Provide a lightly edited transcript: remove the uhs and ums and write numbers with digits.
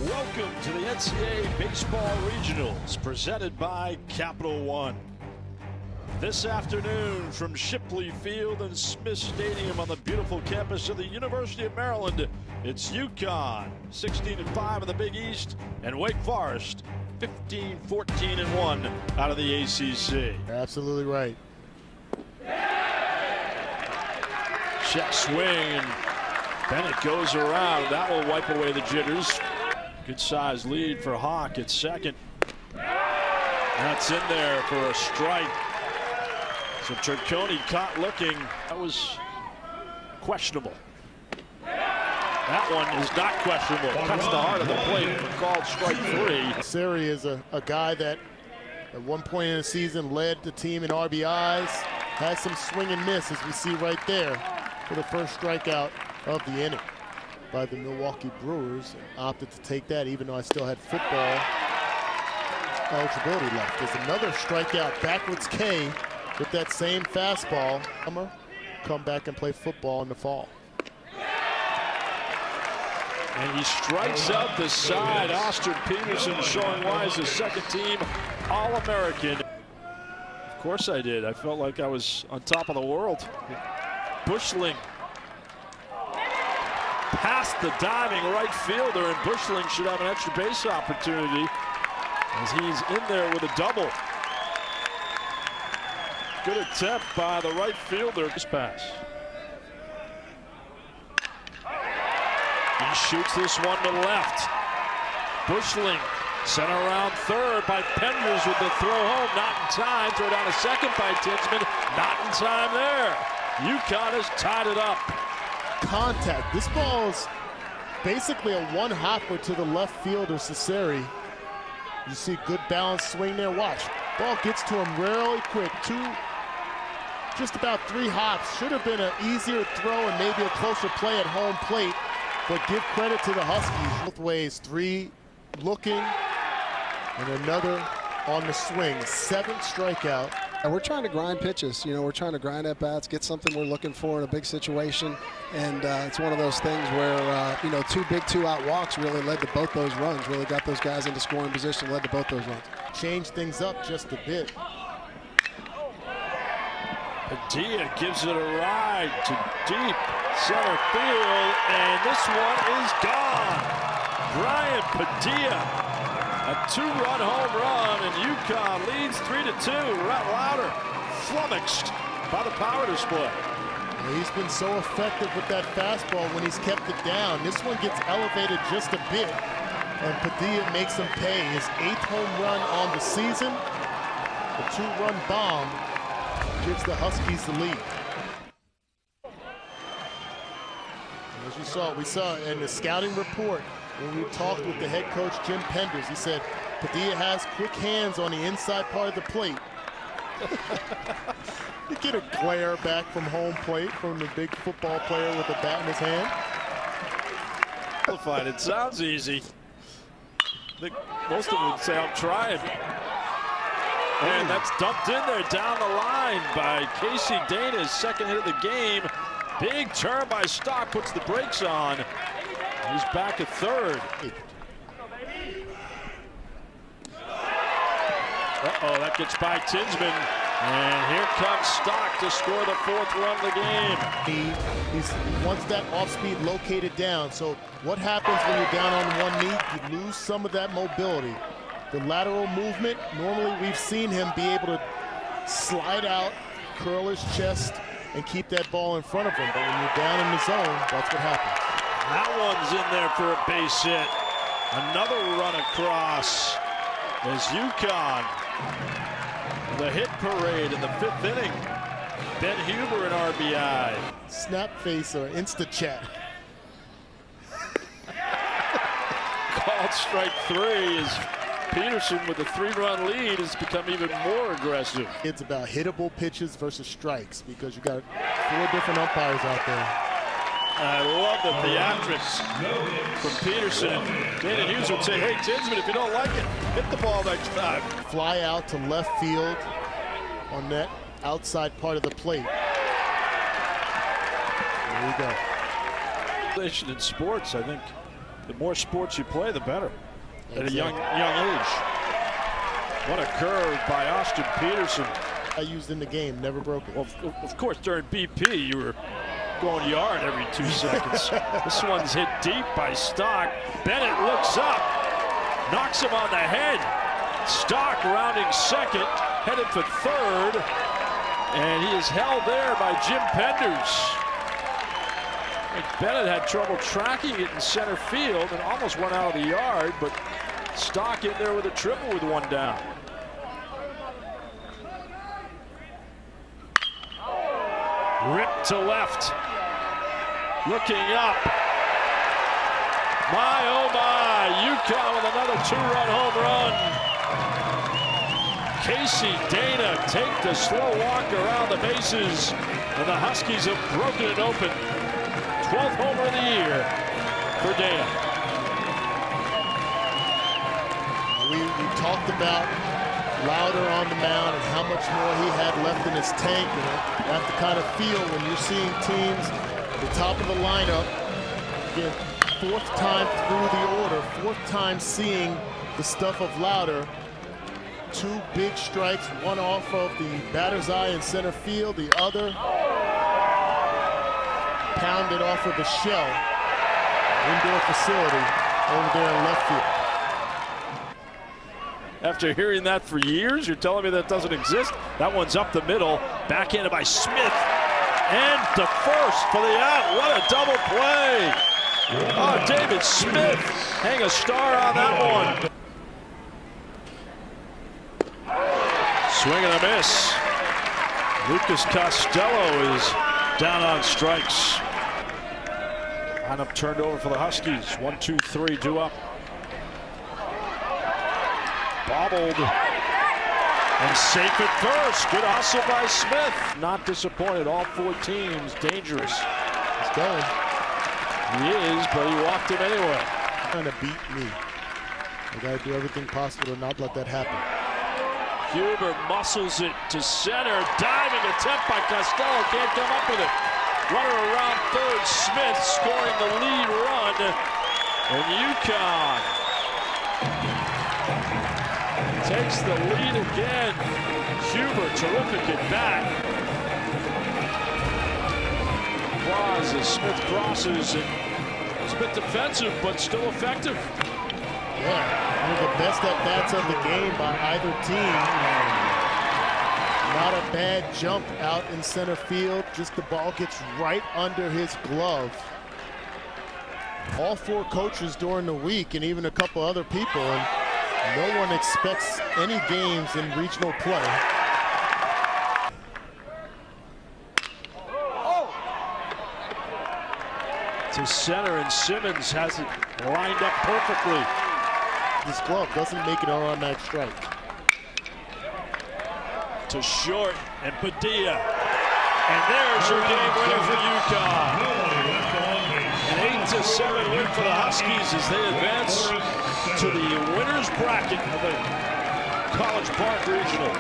Welcome to the NCAA Baseball Regionals, presented by Capital One. This afternoon from Shipley Field and Smith Stadium on the beautiful campus of the University of Maryland, it's UConn, 16-5 in the Big East, and Wake Forest, 15-14-1 out of the ACC. Absolutely right. Check swing, and Bennett goes around. That will wipe away the jitters. Good size lead for Hawk at second. That's in there for a strike. So Turconi caught looking. That was questionable. That one is not questionable. Cuts the heart of the plate. Called strike three. Seri is a guy that at one point in the season led the team in RBIs. Had some swing and miss, as we see right there, for the first strikeout of the inning by the Milwaukee Brewers. Opted to take that, even though I still had football eligibility left. There's another strikeout, backwards K, with that same fastball. Come back and play football in the fall. And he strikes out the side. Austin Peterson showing why he's a second team All-American. Of course I did. I felt like I was on top of the world. Bushling past the diving right fielder, and Bushling should have an extra base opportunity as he's in there with a double. Good attempt by the right fielder. This pass. He shoots this one to left. Bushling sent around third by Penders with the throw home. Not in time. Throw down a second by Tinsman. Not in time there. UConn has tied it up. Contact. This ball is basically a one-hopper to the left fielder, Cesari. You see good balanced swing there. Watch. Ball gets to him really quick. Just about 3 hops. Should have been an easier throw and maybe a closer play at home plate. But give credit to the Huskies. Both ways. 3 looking and another on the swing. 7th strikeout. And we're trying to grind pitches. You know, we're trying to grind at bats, get something we're looking for in a big situation. And it's one of those things where, you know, 2 big 2-out walks really led to both those runs, really got those guys into scoring position, led to both those runs. Change things up just a bit. Padilla gives it a ride to deep center field, and this one is gone. Brian Padilla. A 2-run home run, and UConn leads 3-2. Rhett Louder flummoxed by the power display. He's been so effective with that fastball when he's kept it down. This one gets elevated just a bit, and Padilla makes him pay. His 8th home run on the season. The 2-run bomb gives the Huskies the lead. As you saw, we saw in the scouting report, when we talked with the head coach, Jim Penders, he said Padilla has quick hands on the inside part of the plate. You get a glare back from home plate from the big football player with a bat in his hand. It sounds easy. I think most of them would say, I'm trying. And that's dumped in there down the line by Casey Dana's second hit of the game. Big turn by Stock, puts the brakes on. He's back at third. Uh-oh, that gets by Tinsman. And here comes Stock to score the 4th run of the game. He wants that off-speed located down. So what happens when you're down on one knee? You lose some of that mobility. The lateral movement, normally we've seen him be able to slide out, curl his chest, and keep that ball in front of him. But when you're down in the zone, that's what happens. That one's in there for a base hit. Another run across as UConn, the hit parade in the 5th inning. Ben Huber in RBI. Snap face or Insta chat. Called strike 3 as Peterson with a 3-run lead has become even more aggressive. It's about hittable pitches versus strikes because you got 4 different umpires out there. I love the theatrics from Peterson. Dana Hughes would say, hey, Tinsman, if you don't like it, hit the ball next time. Fly out to left field on that outside part of the plate. There you go. In sports, I think The more sports you play, the better. At a young age. What a curve by Austin Peterson. I used in the game, never broken. Well, of course, during BP, you were going yard every 2 seconds. This one's hit deep by Stock. Bennett looks up, knocks him on the head. Stock rounding second, headed for third, and he is held there by Jim Penders. Bennett had trouble tracking it in center field and almost went out of the yard, but Stock in there with a triple with one down. Ripped to left. Looking up. My, oh my, UConn with another 2-run home run. Casey Dana take the slow walk around the bases, and the Huskies have broken it open. 12th homer of the year for Dana. We talked about Lauder on the mound and how much more he had left in his tank. And you have to kind of feel when you're seeing teams at the top of the lineup, again, 4th time through the order, 4th time seeing the stuff of Lauder. 2 big strikes, one off of the batter's eye in center field, the other pounded off of the shell, indoor facility over there in left field. After hearing that for years, you're telling me that doesn't exist? That one's up the middle, backhanded by Smith, and to first for the out. What a double play! Oh, David Smith, hang a star on that one. Swing and a miss. Lucas Costello is down on strikes. Lineup turned over for the Huskies. 1, 2, 3, due up. Bobbled and safe at first. Good hustle by Smith. Not disappointed. All 4 teams dangerous. He's going. He is, but he walked him anyway. Trying to beat me. I got to do everything possible to not let that happen. Huber muscles it to center. Diving attempt by Costello. Can't come up with it. Runner around third. Smith scoring the lead run. And UConn takes the lead again. Huber, terrific at bat. Applause as Smith crosses, and it's a bit defensive, but still effective. Yeah, one of the best at-bats of the game by either team. Not a bad jump out in center field, just the ball gets right under his glove. All 4 coaches during the week, and even a couple other people, and no one expects any games in regional play. To center, and Simmons has it lined up perfectly. This glove doesn't make it an automatic strike. To short, and Padilla. And there's your game winner for UConn. An 8-7 win for the Huskies as they advance to the winners bracket of the College Park Regional.